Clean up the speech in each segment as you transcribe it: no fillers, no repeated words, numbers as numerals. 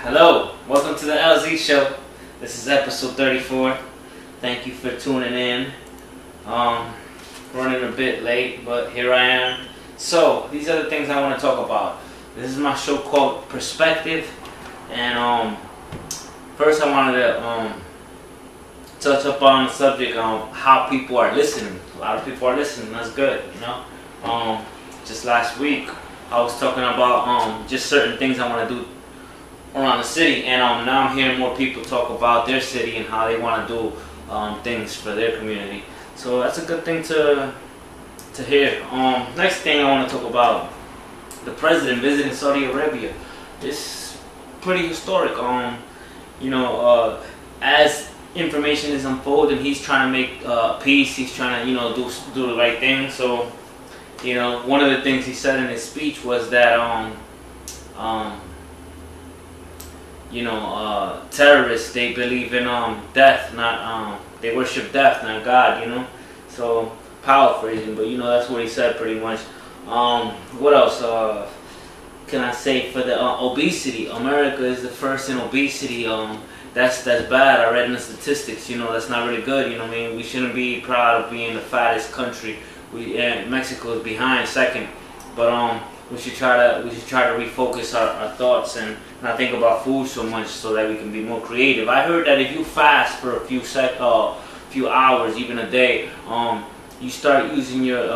Hello, welcome to the LZ Show. This is episode 34. Thank you for tuning in. Running a bit late, but here I am. So, these are the things I want to talk about. This is my show called Perspective. And first I wanted to touch up on the subject on how people are listening. A lot of people are listening, that's good, you know. Just last week I was talking about just certain things I want to do around the city, and now I'm hearing more people talk about their city and how they want to do things for their community. So that's a good thing to hear. Next thing I want to talk about, the president visiting Saudi Arabia. It's pretty historic. As information is unfolding, he's trying to make peace. He's trying to do the right thing. So one of the things he said in his speech was that terrorists, they believe in death, not they worship death, not God. So paraphrasing, but that's what he said pretty much. What else can I say for the obesity? America is the first in obesity. That's bad. I read in the statistics. That's not really good. We shouldn't be proud of being the fattest country. Mexico is behind second, but we should try to refocus our thoughts and not think about food so much, so that we can be more creative. I heard that if you fast for a few hours, even a day, you start using your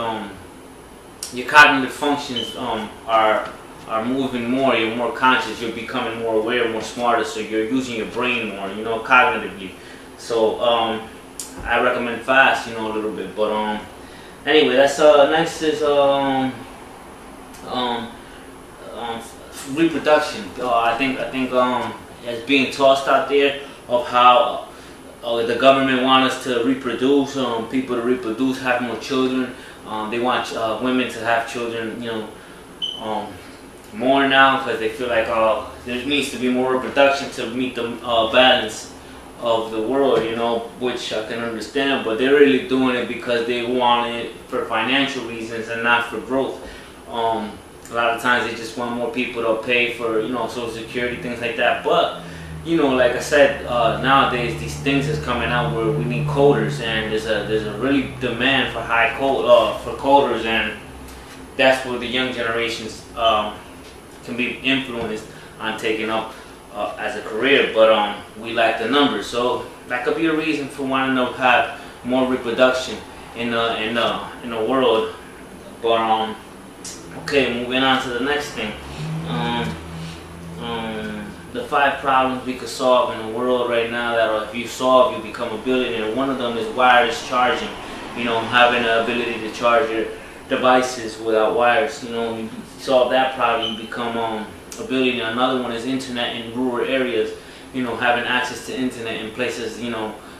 cognitive functions are moving more. You're more conscious. You're becoming more aware, more smarter. So you're using your brain more, cognitively. So I recommend fast, a little bit. But anyway, that's next is reproduction. I think it's being tossed out there of how the government want us to reproduce, people to reproduce, have more children. They want women to have children, more now, because they feel like there needs to be more reproduction to meet the balance of the world, which I can understand. But they're really doing it because they want it for financial reasons and not for growth. A lot of times they just want more people to pay for, Social Security, things like that. But, like I said, nowadays these things is coming out where we need coders, and there's a really demand for for coders, and that's where the young generations can be influenced on taking up as a career. But we lack the numbers, so that could be a reason for wanting to have more reproduction in the world. But okay, moving on to the next thing. The 5 problems we could solve in the world right now that if you solve, you become a billionaire. One of them is wireless charging. Having the ability to charge your devices without wires. You solve that problem, you become a billionaire. Another one is internet in rural areas. Having access to internet in places,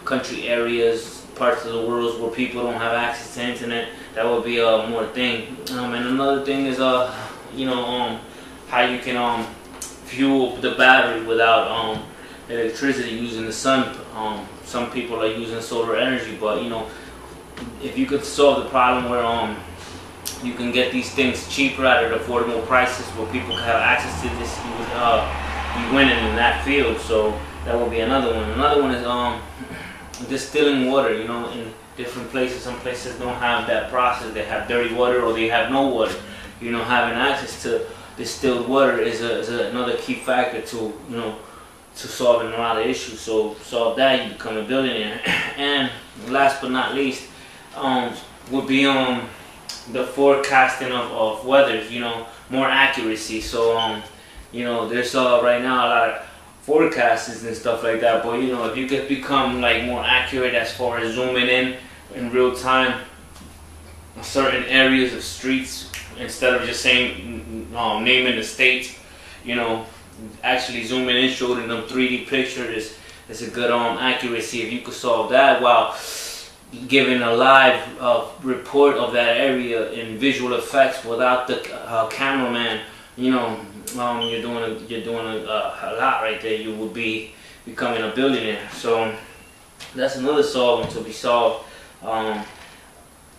country areas, parts of the world where people don't have access to internet. That would be a more thing. And another thing is how you can fuel the battery without electricity, using the sun. Some people are using solar energy, but if you could solve the problem where you can get these things cheaper at affordable prices, where people can have access to this, you would be winning in that field. So that would be another one. Another one is distilling water. In different places, some places don't have that process. They have dirty water, or they have no water. Having access to distilled water is another key factor to solving a lot of issues. So solve that, you become a billionaire. And last but not least, would be the forecasting of weather. More accuracy. So there's right now a lot of forecasts and stuff like that. But if you could become more accurate as far as zooming in real time certain areas of streets, instead of just saying naming the states, actually zooming in, showing them 3D pictures is a good accuracy. If you could solve that while giving a live report of that area in visual effects without the cameraman, you're doing a lot right there. You would be becoming a billionaire. So that's another solving to be solved.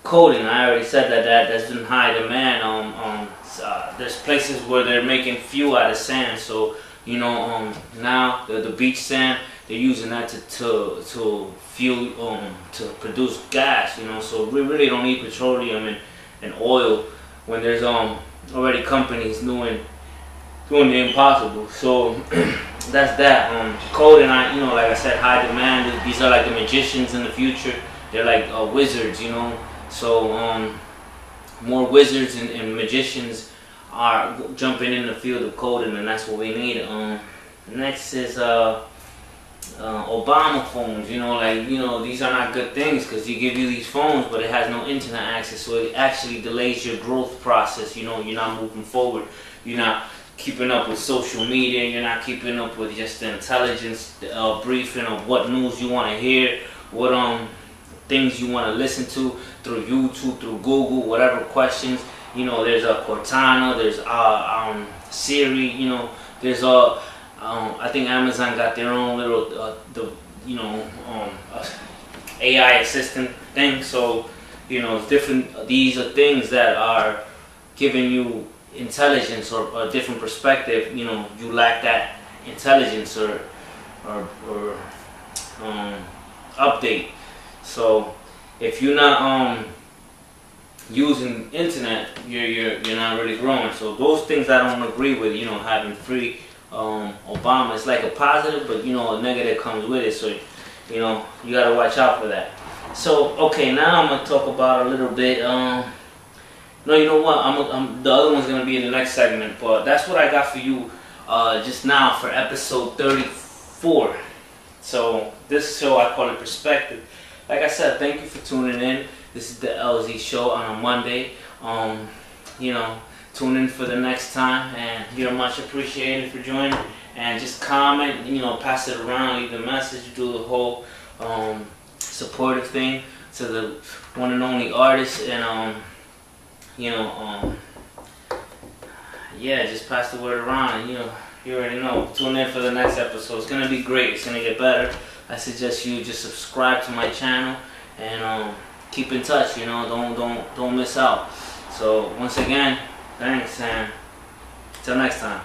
Coding, I already said that's in high demand. There's places where they're making fuel out of sand, so Now the beach sand, they're using that to fuel, to produce gas. So we really don't need petroleum and oil when there's already companies doing the impossible. So that's that. Code and like I said, high demand. These are like the magicians in the future. They're like wizards, So more wizards and magicians are jumping in the field of coding, and that's what we need. Next is Obama phones. These are not good things because he give you these phones, but it has no internet access, so it actually delays your growth process. You're not moving forward. You're not keeping up with social media. You're not keeping up with just the intelligence briefing of what news you want to hear, what things you want to listen to through YouTube, through Google, whatever questions. There's a Cortana, there's Siri. There's I think Amazon got their own little AI assistant thing. So it's different. These are things that are giving you intelligence or a different perspective. You lack that intelligence or update. So if you're not using internet, you're not really growing. So those things I don't agree with. Having free Obama, it's like a positive, but a negative comes with it. So you gotta watch out for that. So okay, now I'm gonna talk about a little bit. No, you know what? The other one's gonna be in the next segment, but that's what I got for you just now for episode 34. So this show I call it Perspective. Like I said, thank you for tuning in. This is the LZ show on a Monday. Tune in for the next time, and you're much appreciated for joining. And just comment, pass it around, leave the message, do the whole supportive thing to the one and only artist, and yeah, just pass the word around. You already know. Tune in for the next episode. It's gonna be great. It's gonna get better. I suggest you just subscribe to my channel and keep in touch. Don't miss out. So once again, thanks, and till next time.